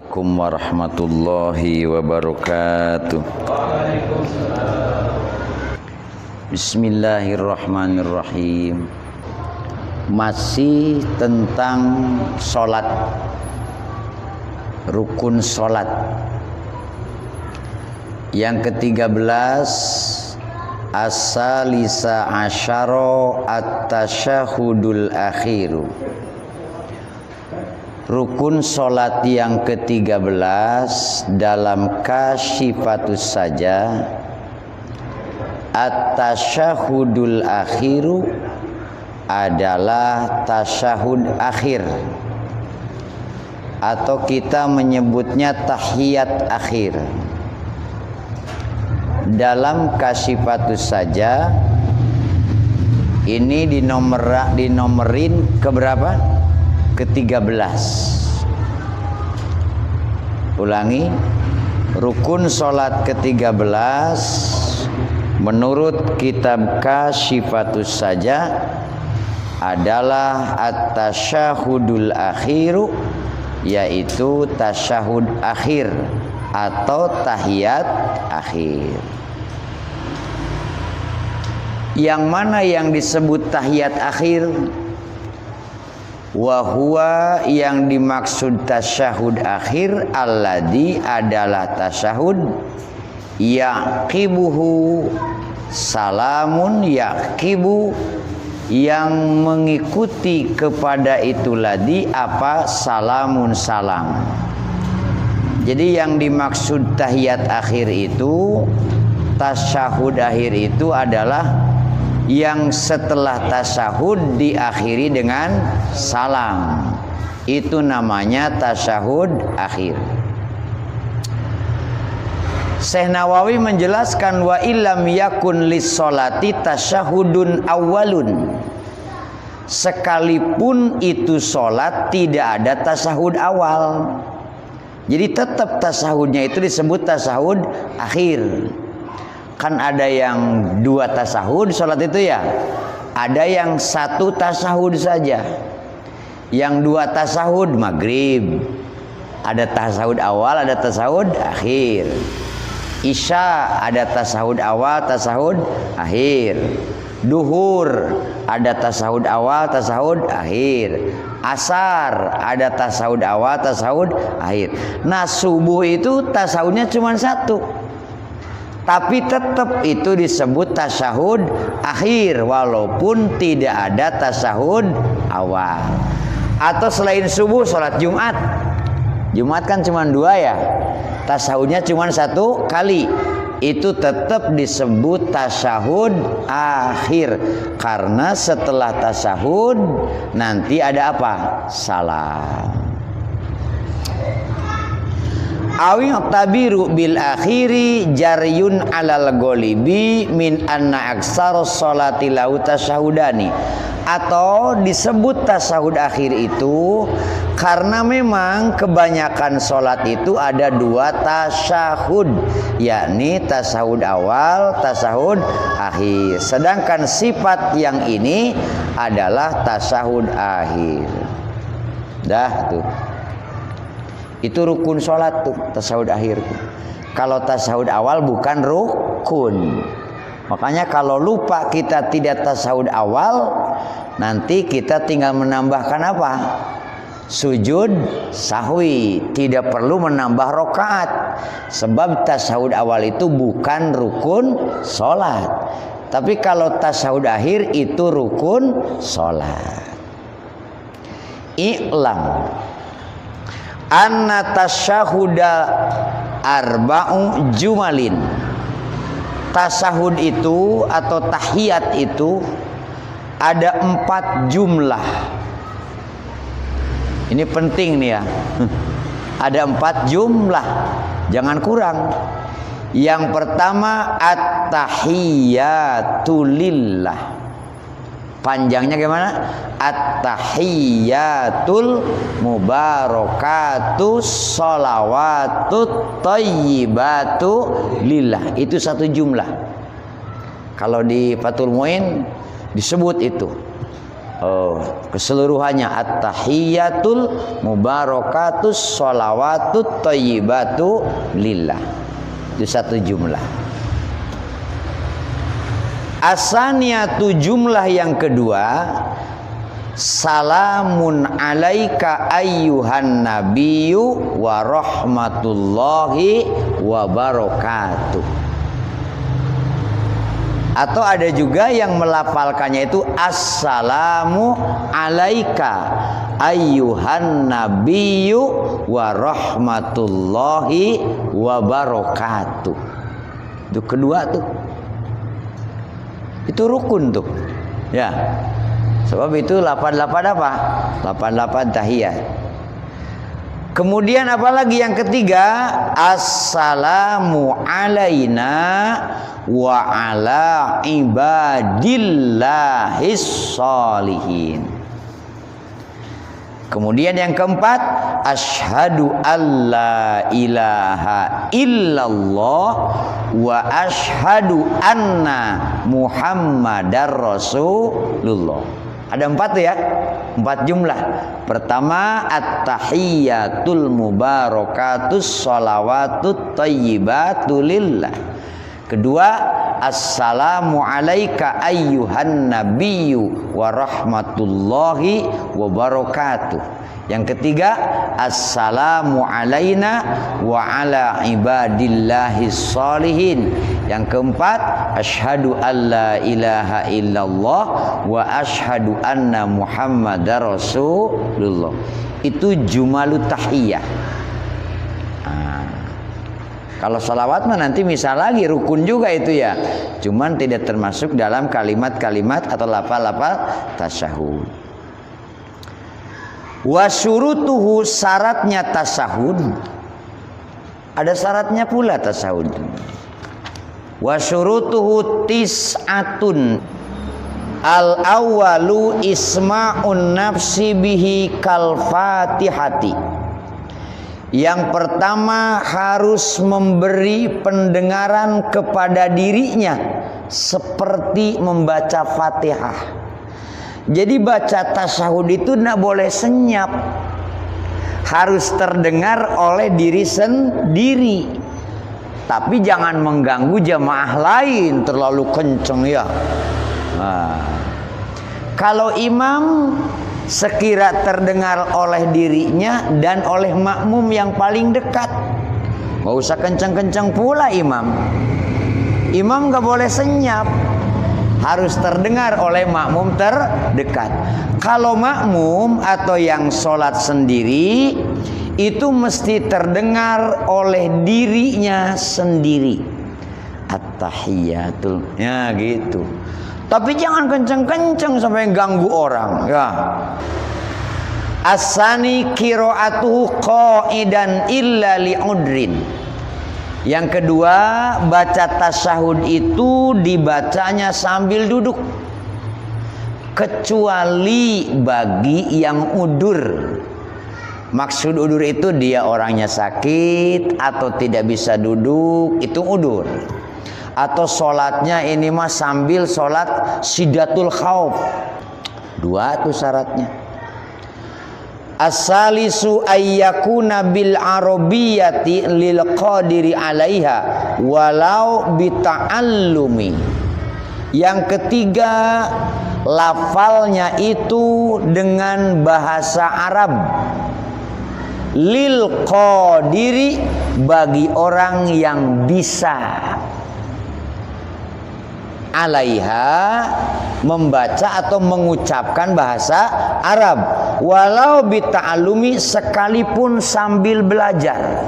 Assalamualaikum warahmatullahi wabarakatuh. Bismillahirrahmanirrahim. Masih tentang sholat, rukun sholat. Yang ke-13, as-salisa asyara at-tasyahudul akhiru. Rukun sholat yang ke-13 dalam Kasyifatus Saja, at-tasyahudul akhiru adalah tasyahud akhir, atau kita menyebutnya tahiyat akhir. Dalam Kasyifatus Saja ini dinomerin ke berapa? Ke-13. Ulangi, rukun sholat ke-13 menurut kitab Kasyifatus Saja adalah at-tasyahudul akhiru, yaitu tasyahud akhir atau tahiyat akhir. Yang mana yang disebut tahiyat akhir? Wahuwa, yang dimaksud tasyahud akhir, alladzi adalah tasyahud yaqibuhu salamun, yaqibu yang mengikuti kepada itu ladzi apa? Salamun, salam. Jadi yang dimaksud tahiyat akhir itu, tasyahud akhir itu adalah yang setelah tasyahud diakhiri dengan salam. Itu namanya tasyahud akhir. Syekh Nawawi menjelaskan, wa illam yakun lis-sholati tasyahudun awwalun. Sekalipun itu sholat tidak ada tasyahud awal, jadi tetap tasyahudnya itu disebut tasyahud akhir. Kan ada yang 2 tasyahud sholat itu ya, ada yang 1 tasyahud saja. Yang 2 tasyahud maghrib, ada tasyahud awal, ada tasyahud akhir. Isya ada tasyahud awal, tasyahud akhir. Duhur ada tasyahud awal, tasyahud akhir. Asar ada tasyahud awal, tasyahud akhir. Nah, subuh itu tasyahudnya cuma 1, tapi tetap itu disebut tasyahud akhir walaupun tidak ada tasyahud awal. Atau selain subuh, sholat Jumat. Jumat kan cuma 2 ya, tasyahudnya cuma 1 kali. Itu tetap disebut tasyahud akhir, karena setelah tasyahud nanti ada apa? Salam. Awi tabiru bil akhiri jaryun alal golibi min anna aksar sholati lau tasyahudani. Atau disebut tasyahud akhir itu karena memang kebanyakan sholat itu ada 2 tasyahud, yakni tasyahud awal, tasyahud akhir. Sedangkan sifat yang ini adalah tasyahud akhir. Dah tuh. Itu rukun sholat tuh, tasyahud akhir tuh. Kalau tasyahud awal bukan rukun. Makanya kalau lupa kita tidak tasyahud awal, nanti kita tinggal menambahkan apa? Sujud sahwi, tidak perlu menambah rakaat. Sebab tasyahud awal itu bukan rukun sholat. Tapi kalau tasyahud akhir itu rukun sholat. I'lam anna tasyahuda arba'u jumalin. Tasyahud itu atau tahiyat itu ada 4 jumlah. Ini penting nih ya. Ada 4 jumlah, jangan kurang. Yang pertama at-tahiyatu lillah. Panjangnya gimana? At-tahiyyatul mubarakatus sholawatut thayyibatu lillah. Itu 1 jumlah. Kalau di Fathul Muin disebut itu. keseluruhannya at-tahiyyatul mubarakatus sholawatut thayyibatu lillah. Itu satu jumlah. Asaniyatu jumlah yang kedua, salamun alaika ayyuhan nabiyyu wa rahmatullahi wa barakatuh. Atau ada juga yang melafalkannya itu assalamu alaika ayyuhan nabiyyu wa rahmatullahi wa barakatuh. Itu kedua tuh. Itu rukun tuh. Ya. Sebab itu 88 apa? 88 tahiyat. Kemudian apalagi yang ketiga, assalamu alaina wa ala ibadillahis sholihin. Kemudian yang keempat, asyhadu alla ilaha illallah wa asyhadu anna muhammadar rasulullah. Ada 4 tuh ya, 4 jumlah. Pertama, at-tahiyyatul mubarakatus sholawatut thayyibatu lillah. Kedua, assalamu alaika ayyuhan nabiyyu wa rahmatullahi wa barakatuh. Yang ketiga, assalamu alaina wa ala ibadillahis sholihin. Yang keempat, asyhadu alla ilaha illallah wa asyhadu anna muhammadar rasulullah. Itu jumalut tahiyyah. Kalau salawat mah nanti misal lagi rukun juga itu ya. Cuman tidak termasuk dalam kalimat-kalimat atau lafal-lafal tasyahud. Wa syurutuhu, syaratnya tasyahud. Ada syaratnya pula tasyahud. Wa syurutuhu tis'atun. Al-awwalu isma'un nafsi bihi kal fatihati. Yang pertama harus memberi pendengaran kepada dirinya seperti membaca Fatihah. Jadi baca tasyahud itu tidak boleh senyap, harus terdengar oleh diri sendiri. Tapi jangan mengganggu jamaah lain terlalu kenceng ya. Kalau imam sekira terdengar oleh dirinya dan oleh makmum yang paling dekat, nggak usah kencang-kencang pula imam. Imam nggak boleh senyap, harus terdengar oleh makmum terdekat. Kalau makmum atau yang sholat sendiri, itu mesti terdengar oleh dirinya sendiri. At-tahiyyatul, ya gitu. Tapi jangan kenceng-kenceng sampai ganggu orang ya. Asani qiraatuhu qaidan illa li'udrin. Yang kedua, baca tasyahud itu dibacanya sambil duduk, kecuali bagi yang udur. Maksud udur itu dia orangnya sakit atau tidak bisa duduk, itu udur. Atau sholatnya ini mah sambil sholat sidatul khauf. 2 itu syaratnya. As-salisu ayyakuna bil arabiyyati lil qadiri 'alaiha walau bita'allumi. Yang ketiga, lafalnya itu dengan bahasa Arab. Lil qadiri, bagi orang yang bisa. 'Alaiha, membaca atau mengucapkan bahasa Arab, walau bita'alumi, sekalipun sambil belajar.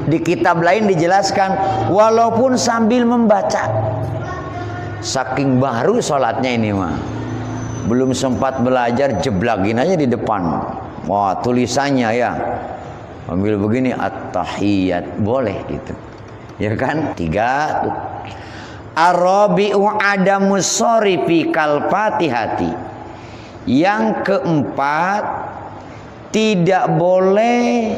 Di kitab lain dijelaskan walaupun sambil membaca. Saking baru sholatnya ini mah, belum sempat belajar, jeblagin aja di depan. Wah, tulisannya ya ambil begini, at-tahiyyat, boleh gitu ya kan. 3 tuh. Ar-rabi'u adamus shorifi kal fatihati. Yang keempat, tidak boleh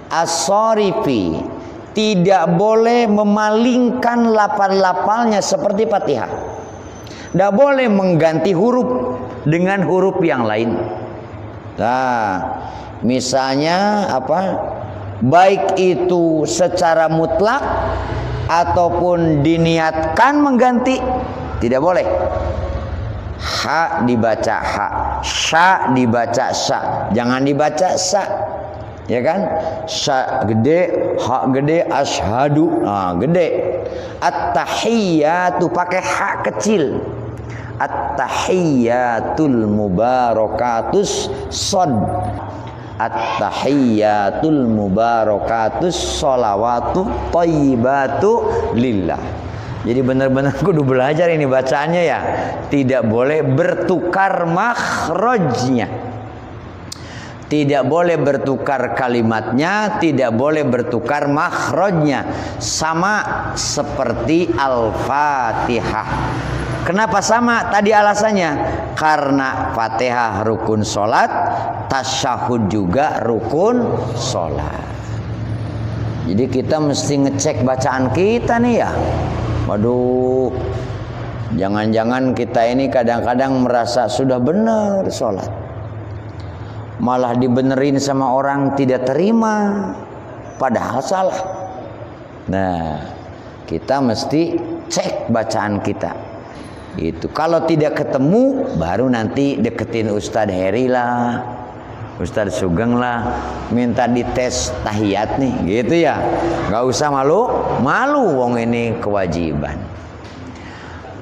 as-shorifi, tidak boleh memalingkan lafal-lafalnya seperti Fatihah. Tidak boleh mengganti huruf dengan huruf yang lain. Nah, misalnya apa? Baik itu secara mutlak ataupun diniatkan mengganti, tidak boleh. Ha dibaca ha, sya dibaca sya, jangan dibaca sa, ya kan? Sya gede, ha gede, asyhadu, gede. At-tahiyyatu pakai ha kecil. At-tahiyyatul mubarakatus sod. At-tahiyyatul mubarakatus sholawatu thayyibatu lillah. Jadi benar-benar kudu belajar ini bacaannya ya. Tidak boleh bertukar makhrajnya. Tidak boleh bertukar kalimatnya, tidak boleh bertukar makhrajnya. Sama seperti Al-Fatihah. Kenapa sama? Tadi alasannya karena Fatihah rukun sholat, tasyahud juga rukun sholat. Jadi kita mesti ngecek bacaan kita nih ya. Waduh, jangan-jangan kita ini kadang-kadang merasa sudah benar sholat, malah dibenerin sama orang tidak terima, padahal salah. Nah, kita mesti cek bacaan kita. Itu kalau tidak ketemu, baru nanti deketin Ustadz Heri lah, Ustadz Sugeng lah, minta dites tahiyat nih, gitu ya. Gak usah malu wong ini kewajiban.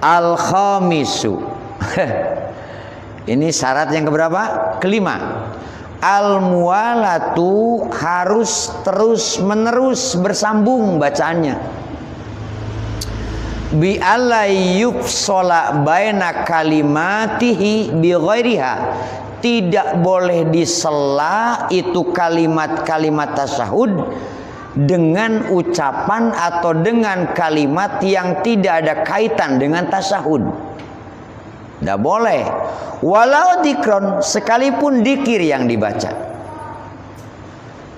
Al-khamisu. Ini syarat yang keberapa? Kelima. Al-muwalatu, harus terus menerus bersambung bacaannya. Bi alla yufsala baina kalimatihi bi ghairiha, tidak boleh disela itu kalimat-kalimat tasyahud dengan ucapan atau dengan kalimat yang tidak ada kaitan dengan tasyahud. Tidak boleh. Walau dikron, sekalipun dikir yang dibaca.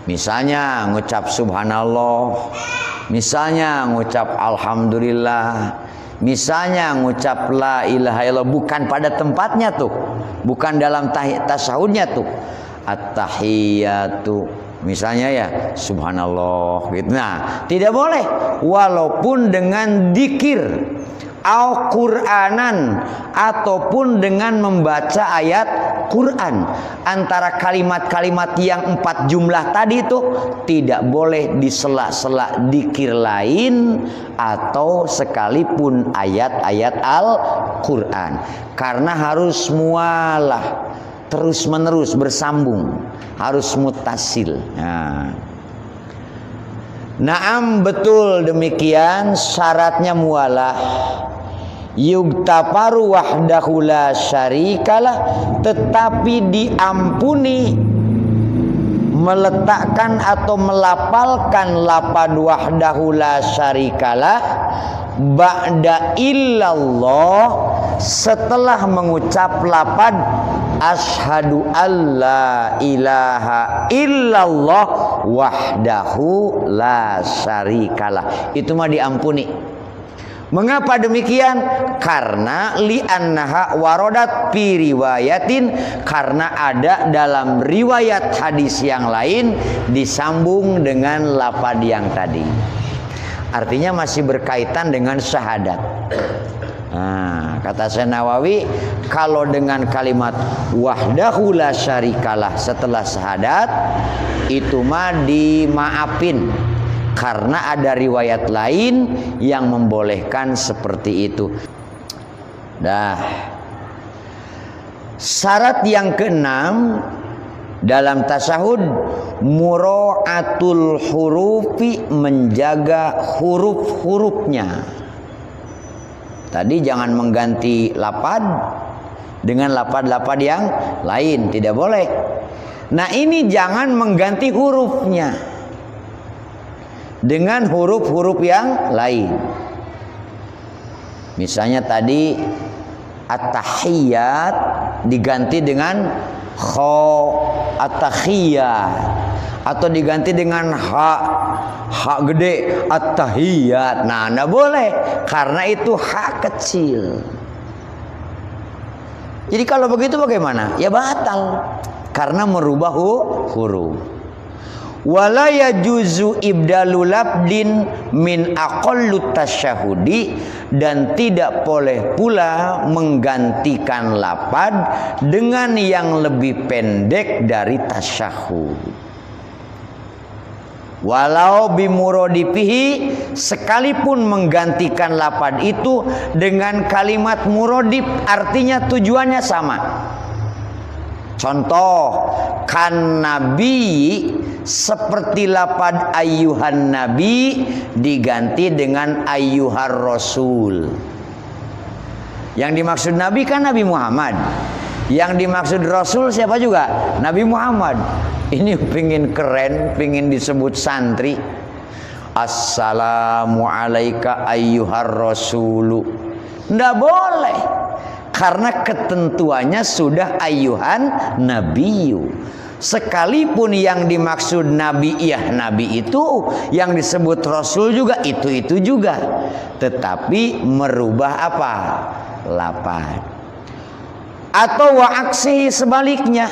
Misalnya ngucap subhanallah, misalnya ngucap alhamdulillah, misalnya ngucap la ilaha illallah, bukan pada tempatnya tuh, bukan dalam tasyahudnya tuh. At-tahiyyatu, misalnya ya subhanallah gitu. Nah, tidak boleh walaupun dengan dzikir Al-Qur'anan ataupun dengan membaca ayat Quran. Antara kalimat-kalimat yang 4 jumlah tadi itu tidak boleh disela-sela dzikir lain atau sekalipun ayat-ayat Al-Quran, karena harus mualah, terus menerus bersambung, harus mutasil. Naam, betul demikian, syaratnya mualah. Yugtafaru wahdahu la syarikalah, tetapi diampuni meletakkan atau melapalkan lapad wahdahu la syarikalah ba'da illallah, setelah mengucap lapad asyhadu alla ilaha illallah wahdahu la syarikalah. Itu mah diampuni. Mengapa demikian? Karena li'annaha warodat fi riwayatin, karena ada dalam riwayat hadis yang lain disambung dengan lapad yang tadi. Artinya masih berkaitan dengan syahadat. Nah, kata Syekh Nawawi, kalau dengan kalimat wahdahu la syarikalah setelah syahadat, itu mah dimaafin. Karena ada riwayat lain yang membolehkan seperti itu. Dah. Syarat yang keenam dalam tasyahud, mura'atul hurufi, menjaga huruf-hurufnya. Tadi jangan mengganti lapad dengan lapad-lapad yang lain, tidak boleh. Nah, ini jangan mengganti hurufnya dengan huruf-huruf yang lain. Misalnya tadi at-tahiyyat diganti dengan kha at-tahiyyat, atau diganti dengan ha gede at-tahiyyat. Nah, enggak boleh, karena itu ha kecil. Jadi kalau begitu bagaimana? Ya batal karena merubah huruf. Wala yajuzu ibdalu labdin min aqallut tasyahudi, dan tidak boleh pula menggantikan lapad dengan yang lebih pendek dari tasyahud. Walau bimurodifihi, sekalipun menggantikan lapad itu dengan kalimat murodif, artinya tujuannya sama. Contoh, kan nabi, seperti lapad ayyuhan nabi diganti dengan ayyuhar rasul. Yang dimaksud nabi kan Nabi Muhammad. Yang dimaksud rasul siapa juga? Nabi Muhammad. Ini pingin keren, pingin disebut santri. Assalamu alayka ayyuhar rasulu. Nggak boleh. Karena ketentuannya sudah ayyuhan nabiyyu. Sekalipun yang dimaksud nabi nabi itu, yang disebut rasul juga itu juga, tetapi merubah apa? Lapad. Atau wa aksihi, sebaliknya.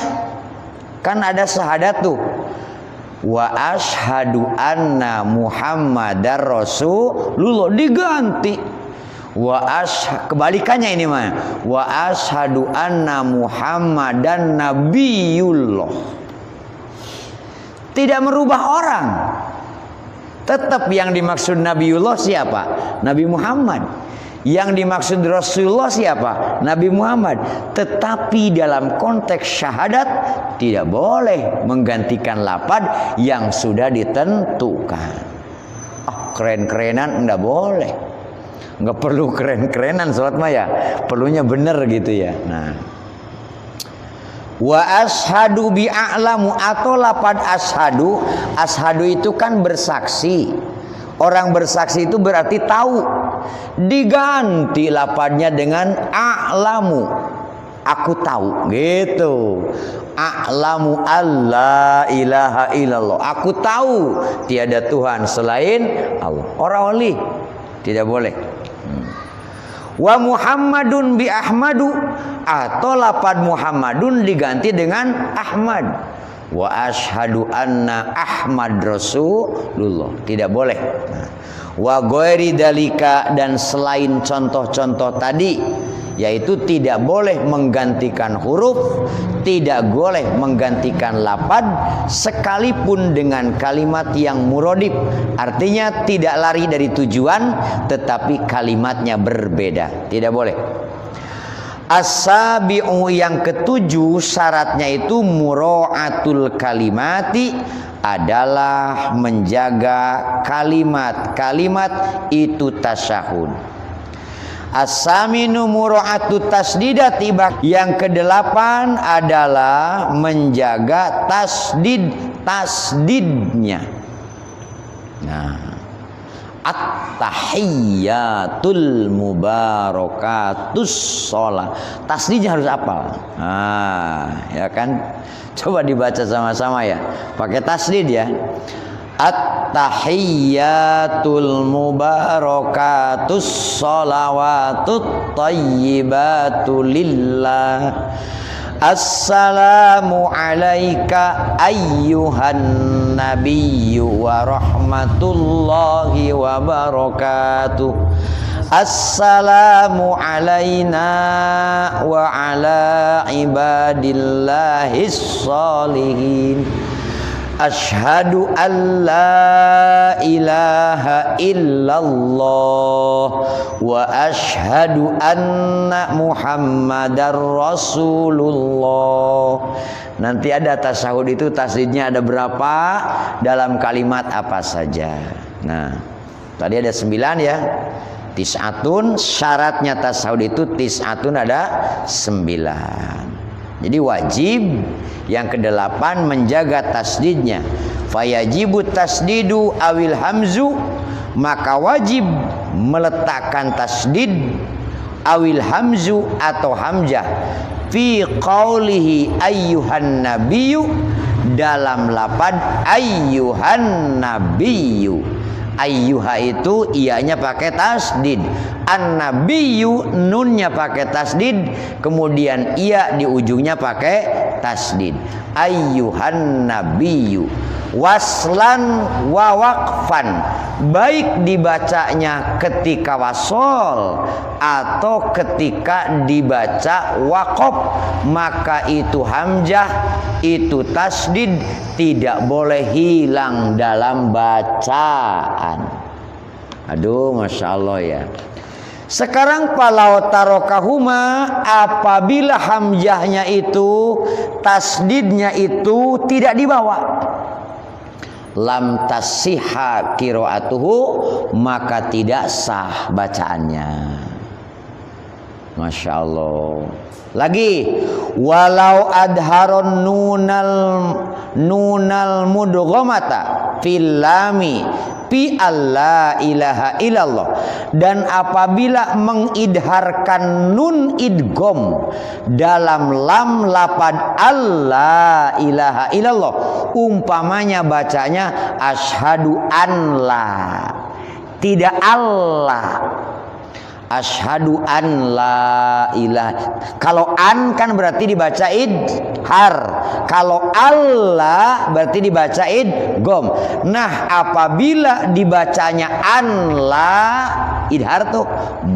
Kan ada syahadat tuh. Wa ashadu anna Muhammadar Rasulullah, diganti kebalikannya ini mah. Wa ashadu anna Muhammadan nabiyullah. Tidak merubah orang. Tetap yang dimaksud Nabiullah siapa? Nabi Muhammad. Yang dimaksud Rasulullah siapa? Nabi Muhammad. Tetapi dalam konteks syahadat tidak boleh menggantikan lapad yang sudah ditentukan. Keren-kerenan enggak boleh. Enggak perlu keren-kerenan salat mah ya. Perlunya bener gitu ya. Nah, wa ashadu bi'a'lamu, atau lapad ashadu. Ashadu itu kan bersaksi. Orang bersaksi itu berarti tahu. Diganti lapadnya dengan a'lamu, aku tahu, gitu. A'lamu alla ilaha illallah, aku tahu tiada Tuhan selain Allah. Orang wali tidak boleh. Wa Muhammadun bi Ahmadu, atau lapad Muhammadun diganti dengan Ahmad. Wa ashadu anna Ahmad Rasulullah, tidak boleh. Wa ghairi dalika, dan selain contoh-contoh tadi, yaitu tidak boleh menggantikan huruf, tidak boleh menggantikan lapad, sekalipun dengan kalimat yang murodif, artinya tidak lari dari tujuan, tetapi kalimatnya berbeda, tidak boleh. As-sabi'u, yang ketujuh, syaratnya itu mura'atul kalimati, adalah menjaga kalimat-kalimat itu tasyahud. As-saminu mura'atut tasdidati, yang kedelapan adalah menjaga tasdidnya. Nah, at-tahiyyatul mubarakatus sholat, tasdidnya harus hafal. Ya kan? Coba dibaca sama-sama ya, pakai tasdid ya. At-tahiyyatul mubarakatus sholawatut thayyibatu lillah. Assalamu alayka ayyuhan nabiyyu wa rahmatullahi wa barakatuh. Assalamu alayna wa ala ibadillahis sholihin. Asyhadu an la ilaha illallah wa asyhadu anna Muhammadar Rasulullah. Nanti ada tasawuf itu, tasdidnya ada berapa, dalam kalimat apa saja. Nah, tadi ada 9 ya. Tis'atun, syaratnya tasawuf itu tis'atun ada 9. Jadi wajib yang ke-8 menjaga tasdidnya. Fayajibu tasdidu awil hamzu, maka wajib meletakkan tasdid awil hamzu atau hamzah fi qaulihi ayyuhan nabiyyu, dalam lapad ayyuhan nabiyyu. Ayyuha itu iyanya pakai tasdid, an-nabiyyu nunnya pakai tasdid, kemudian iya di ujungnya pakai tasdid. Ayyuhan nabiyyu waslan wa waqfan, baik dibacanya ketika wasol atau ketika dibaca waqaf, maka itu hamzah, itu tasdid tidak boleh hilang dalam bacaan. Aduh, masya Allah ya. Sekarang palau tarokahuma, apabila hamzahnya itu, tasdidnya itu tidak dibawa, lam tasihha qiraatuhu, maka tidak sah bacaannya. Masya Allah. Lagi, walau adharon nunal mudghamata fil lami fi alla ilaha illallah, dan apabila mengidharkan nun idgham dalam lam lapad alla ilaha illallah, umpamanya bacanya asyhadu an la, tidak Allah, asyhadu an la ilaha. Kalau an kan berarti dibaca idhar, kalau Allah berarti dibaca idgham. Nah, apabila dibacanya an la idhar tuh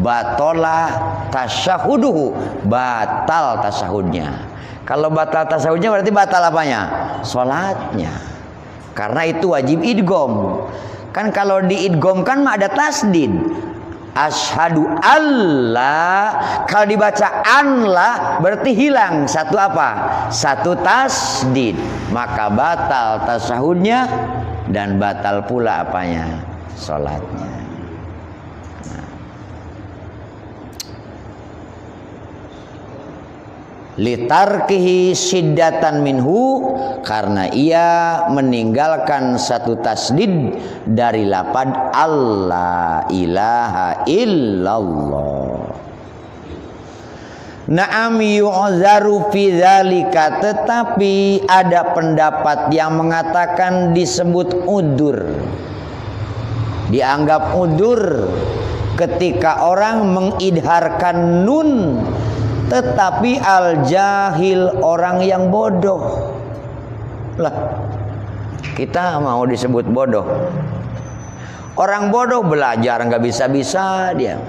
batola tasyahuduhu, batal tasyahudnya. Kalau batal tasyahudnya berarti batal apanya? Salatnya. Karena itu wajib idgham. Kan kalau diidghamkan mah ada tasdid. Asyhadu Allah, kalau dibaca anla berarti hilang satu apa? Satu tasdid, maka batal tasyahudnya dan batal pula apanya? Salatnya. Litarkihi siddatan minhu, karena ia meninggalkan satu tasdid dari lapad Allah ilaha illallah. Na'am yu'zaru fi dzalika, tetapi ada pendapat yang mengatakan disebut udur, dianggap udur ketika orang mengidharkan nun tetapi al jahil, orang yang bodoh. Lah, kita mau disebut bodoh? Orang bodoh belajar nggak bisa-bisa dia.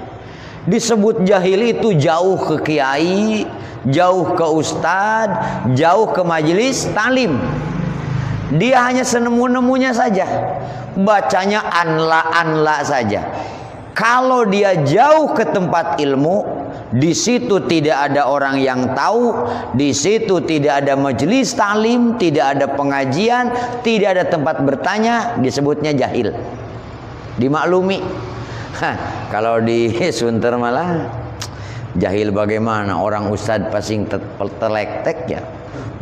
Disebut jahil itu jauh ke kiai, jauh ke ustad, jauh ke majelis talim. Dia hanya senemu-nemunya saja, bacanya anla-anla saja. Kalau dia jauh ke tempat ilmu, di situ tidak ada orang yang tahu, di situ tidak ada majelis talim, tidak ada pengajian, tidak ada tempat bertanya, disebutnya jahil. Dimaklumi. Kalau di Sunter malah jahil bagaimana? Orang ustadz pasing telektek ya,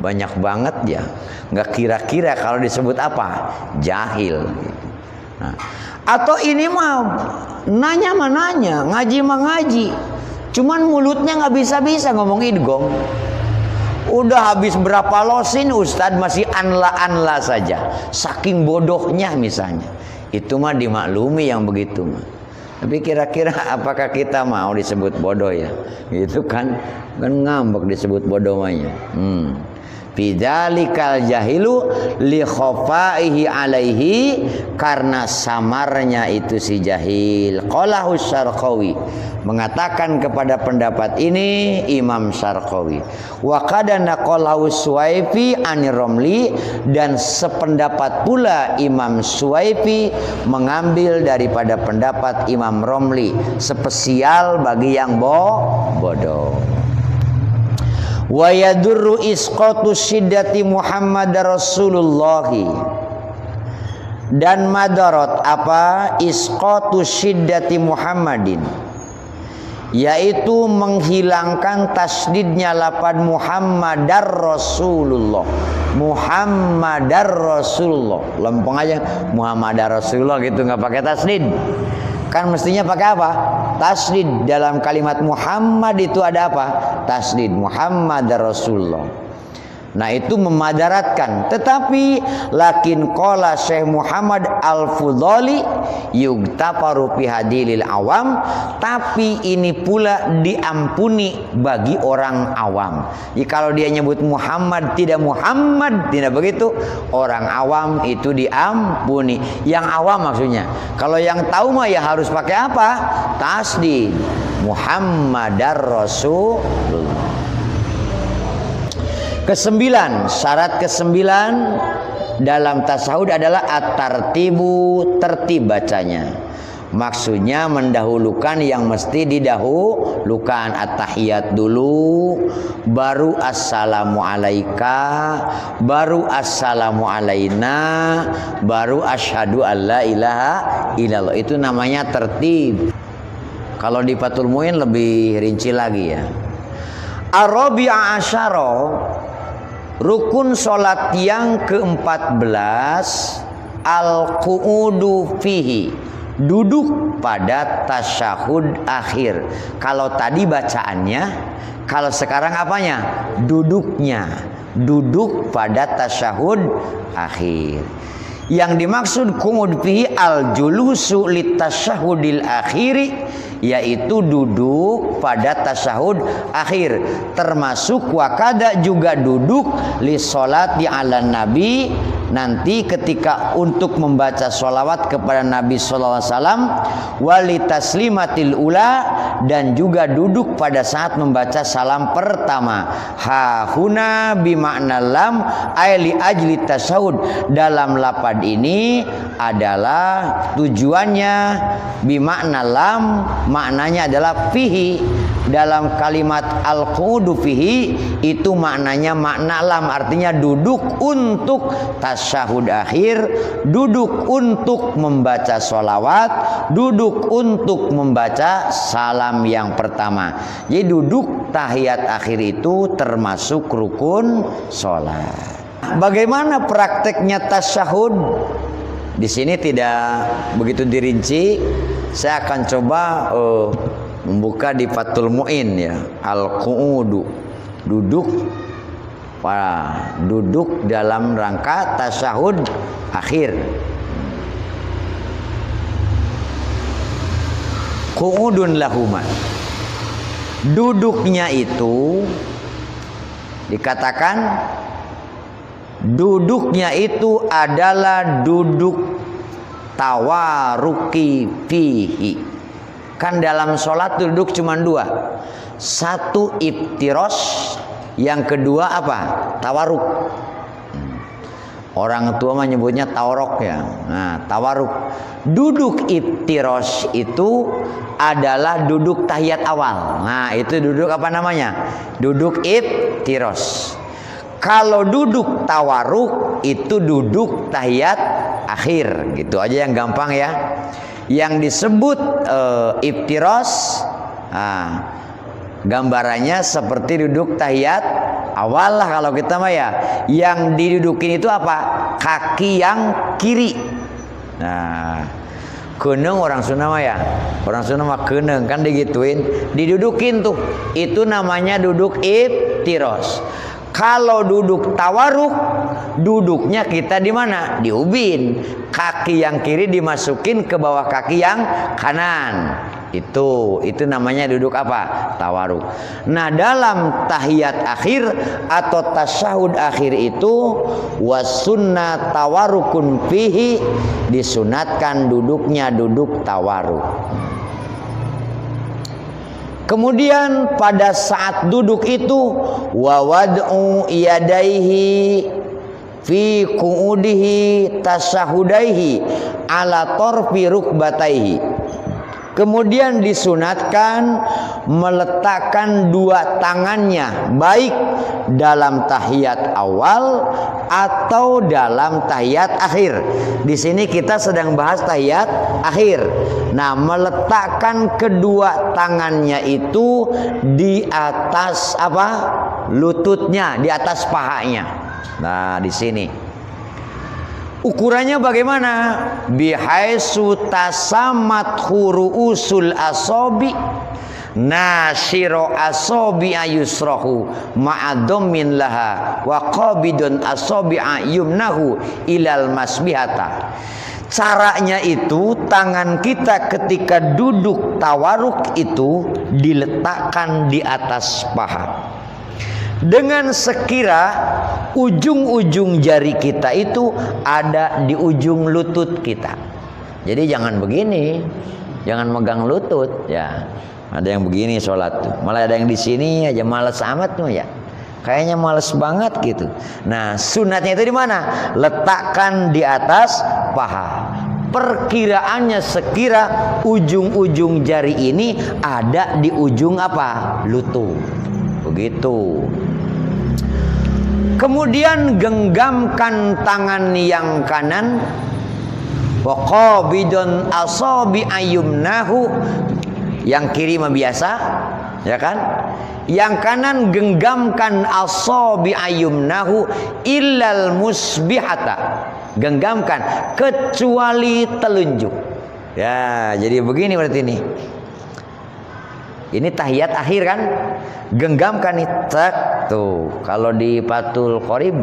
banyak banget ya. Nggak kira-kira kalau disebut apa? Jahil. Nah, atau ini mah nanya mah nanya, ngaji mah ngaji, cuman mulutnya nggak bisa-bisa ngomong idgham. Udah habis berapa losin ustadz masih anla-anla saja, saking bodohnya misalnya. Itu mah dimaklumi yang begitu mah. Tapi kira-kira apakah kita mau disebut bodoh ya? Gitu kan ngambek disebut bodoh mahnya. Bidzalikal jahilu li khafaihi alaihi, karena samarnya itu si jahil. Qalahu Syarqawi, mengatakan kepada pendapat ini Imam Syarqawi. Wa qad naqalahu Suwaifi anir Romli, dan sependapat pula Imam Suwaifi mengambil daripada pendapat Imam Romli, spesial bagi yang bodoh. Wa yadurru isqatu syiddati Muhammad Rasulullah, dan madarat apa isqatu syiddati Muhammadin, yaitu menghilangkan tasdidnya lapad Muhammadar Rasulullah. Muhammadar Rasulullah, lempeng aja Muhammadar Rasulullah gitu, nggak pakai tasdid. Kan mestinya pakai apa? Tasdid. Dalam kalimat Muhammad itu ada apa? Tasdid. Muhammad Rasulullah. Nah itu memadaratkan. Tetapi lakin qala Syekh Muhammad Al-Fudhali yugtafaru fi hadilil awam, tapi ini pula diampuni bagi orang awam. Jadi kalau dia nyebut Muhammad tidak Muhammad, tidak begitu, orang awam itu diampuni. Yang awam maksudnya. Kalau yang tahu mah ya harus pakai apa? Tasdid. Muhammadar Rasulullah. Kesembilan, syarat kesembilan dalam tasawuf adalah at-tartibu, tertib bacanya. Maksudnya mendahulukan yang mesti didahulukan. At-tahiyat dulu, baru assalamu alaika, baru assalamu alaina, baru asyhadu alla ilaha illallah. Itu namanya tertib. Kalau di Fathul Muin lebih rinci lagi ya. Ar-rabi'a asyara, rukun sholat yang ke-14, al-qu'udu fihi, duduk pada tasyahud akhir. Kalau tadi bacaannya, kalau sekarang apanya? Duduknya. Duduk pada tasyahud akhir. Yang dimaksud qu'ud fihi al-julusu litasyahudil akhiri, yaitu duduk pada tasyahud akhir, termasuk wakada juga duduk li sholati ala nabi, nanti ketika untuk membaca sholawat kepada Nabi sallallahu alaihi wasallam, wali taslimatil ula, dan juga duduk pada saat membaca salam pertama. Ha huna bimakna lam ay li ajli tasyahud, dalam lapad ini adalah tujuannya bimakna lam, maknanya adalah fihi. Dalam kalimat al-qu'udu fihi itu maknanya makna lam, artinya duduk untuk tasyahud akhir, duduk untuk membaca sholawat, duduk untuk membaca salam yang pertama. Jadi duduk tahiyat akhir itu termasuk rukun sholat. Bagaimana prakteknya tasyahud? Di sini tidak begitu dirinci. Saya akan coba membuka di Fathul Muin ya. Al-qu'udu, duduk dalam rangka tasyahud akhir. Qu'udun lahuma, duduknya itu dikatakan, duduknya itu adalah duduk tawaruki fihi. Kan dalam sholat duduk cuma dua. Satu iftiros, yang kedua apa? Tawaruk. Orang tua menyebutnya tawaruk ya. Nah, tawaruk. Duduk iftiros itu adalah duduk tahiyat awal. Nah, itu duduk apa namanya? Duduk iftiros. Kalau duduk tawaruk itu duduk tahiyat akhir. Gitu aja yang gampang ya. Yang disebut iftiros, gambarannya seperti duduk tahiyat awal lah kalau kita mah ya. Yang didudukin itu apa? Kaki yang kiri. Nah, keuneng orang Sunda mah ya. Orang Sunda mah keuneng kan digituin, didudukin tuh. Itu namanya duduk iftiros. Kalau duduk tawaruk, duduknya kita di mana? Di ubin. Kaki yang kiri dimasukin ke bawah kaki yang kanan. Itu namanya duduk apa? Tawaruk. Nah, dalam tahiyat akhir atau tasyahud akhir itu wasunnah tawarukun fihi, disunatkan duduknya duduk tawaruk. Kemudian pada saat duduk itu wawad'u yadaihi fi qu'udihi tasyahudaihi ala torfi rukbataihi. Kemudian disunatkan meletakkan dua tangannya baik dalam tahiyat awal atau dalam tahiyat akhir. Di sini kita sedang bahas tahiyat akhir. Nah, meletakkan kedua tangannya itu di atas apa? Lututnya, di atas pahanya. Nah, di sini. Ukurannya bagaimana? Bihaisu tasamat huruusul asobi, nasiro asobi'a yusrahu ma'adhammin laha wa qabidun asobi'a yumnahu ilal masbihata. Caranya itu tangan kita ketika duduk tawaruk itu diletakkan di atas paha, dengan sekira ujung-ujung jari kita itu ada di ujung lutut kita. Jadi jangan begini, jangan megang lutut ya. Ada yang begini sholat tuh, malah ada yang di sini aja malas amat tuh ya. Kayaknya males banget gitu. Nah, sunatnya itu di mana? Letakkan di atas paha. Perkiraannya sekira ujung-ujung jari ini ada di ujung apa? Lutut. Begitu. Kemudian genggamkan tangan yang kanan. Wa qabidun asabi ayyumnahu. Yang kiri mah biasa, ya kan? Yang kanan genggamkan asabi ayyumnahu illal musbihata. Genggamkan kecuali telunjuk. Ya, jadi begini berarti ini. Ini tahiyat akhir kan? Genggamkan nih, tak tuh. Kalau di Fathul Qorib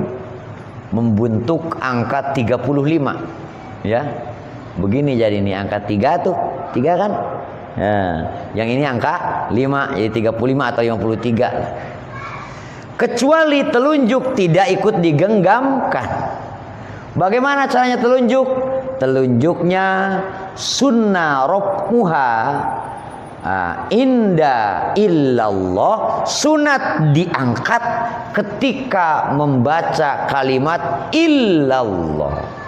membentuk angka 35. Ya. Begini jadi ini angka 3 tuh. 3 kan? Ya, yang ini angka 5 jadi 35 atau 53. Kecuali telunjuk tidak ikut digenggamkan. Bagaimana caranya telunjuk? Telunjuknya sunnah raf'uha inda illallah, sunat diangkat ketika membaca kalimat illallah.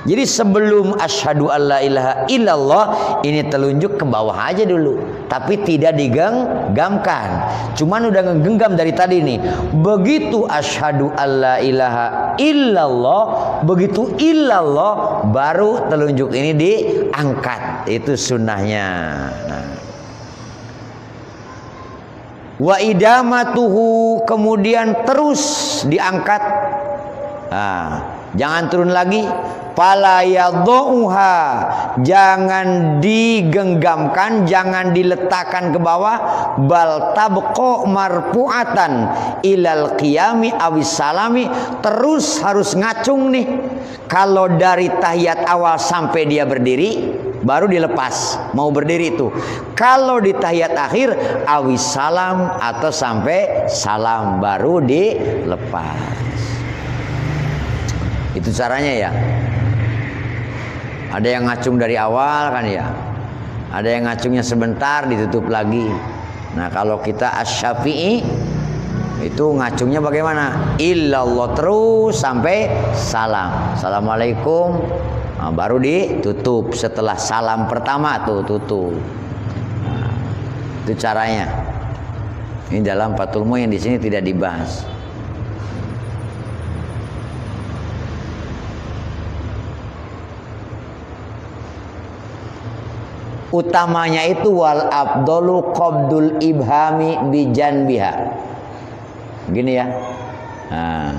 Jadi sebelum asyhadu alla ilaha illallah ini telunjuk ke bawah aja dulu, tapi tidak digenggamkan. Cuman udah ngegenggam dari tadi nih. Begitu asyhadu alla ilaha illallah, begitu illallah baru telunjuk ini diangkat. Itu sunnahnya. Nah. Wa idamatuhu, kemudian terus diangkat. Nah, jangan turun lagi. Fala yadhuha, jangan digenggamkan, jangan diletakkan ke bawah. Bal tabqa marfu'atan ilal qiyami awis salami, terus harus ngacung nih. Kalau dari tahiyat awal sampai dia berdiri baru dilepas, mau berdiri itu. Kalau di tahiyat akhir awis salam atau sampai salam baru dilepas. Itu caranya ya. Ada yang ngacung dari awal kan ya. Ada yang ngacungnya sebentar ditutup lagi. Nah, kalau kita Asy-Syafi'i itu ngacungnya bagaimana? Illallah terus sampai salam. Assalamualaikum. Nah, baru ditutup setelah salam pertama tuh tutup. Nah, itu caranya. Ini dalam Fathul Mu yang di sini tidak dibahas. Utamanya itu wal afdalu qabdul ibhami bi janbiha. Gini ya. Nah.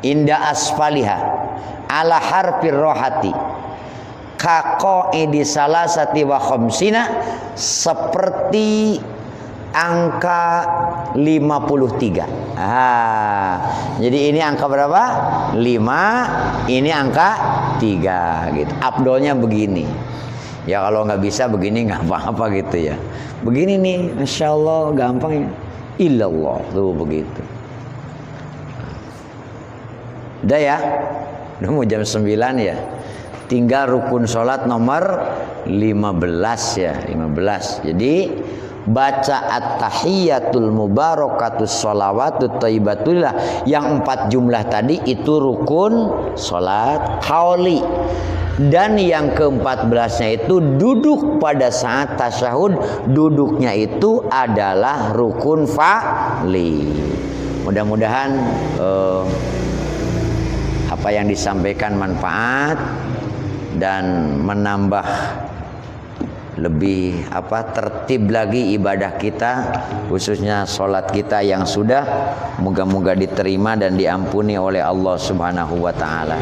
Inda asfaliha ala harfir rohati ka qaidi salasati wa khamsina, seperti angka 53. Jadi ini angka berapa? 5, ini angka 3 gitu. Afdolnya begini. Ya kalau nggak bisa begini nggak apa-apa gitu ya. Begini nih, Masya Allah gampang ya. Illallah tuh begitu. Udah ya, udah mau jam 9 ya. Tinggal rukun sholat nomor 15 ya, 15. Jadi baca at-tahiyyatul mubarakatus sholawatut thayyibatullah yang 4 jumlah tadi itu rukun sholat qauli. Dan yang ke-14-nya itu duduk pada saat tasyahud, duduknya itu adalah rukun fa'li. Mudah-mudahan apa yang disampaikan manfaat dan menambah lebih tertib lagi ibadah kita, khususnya sholat kita yang sudah, moga-moga diterima dan diampuni oleh Allah Subhanahu wa taala.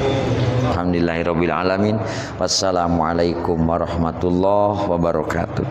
Alhamdulillahirabbil alamin. Wassalamualaikum warahmatullahi wabarakatuh.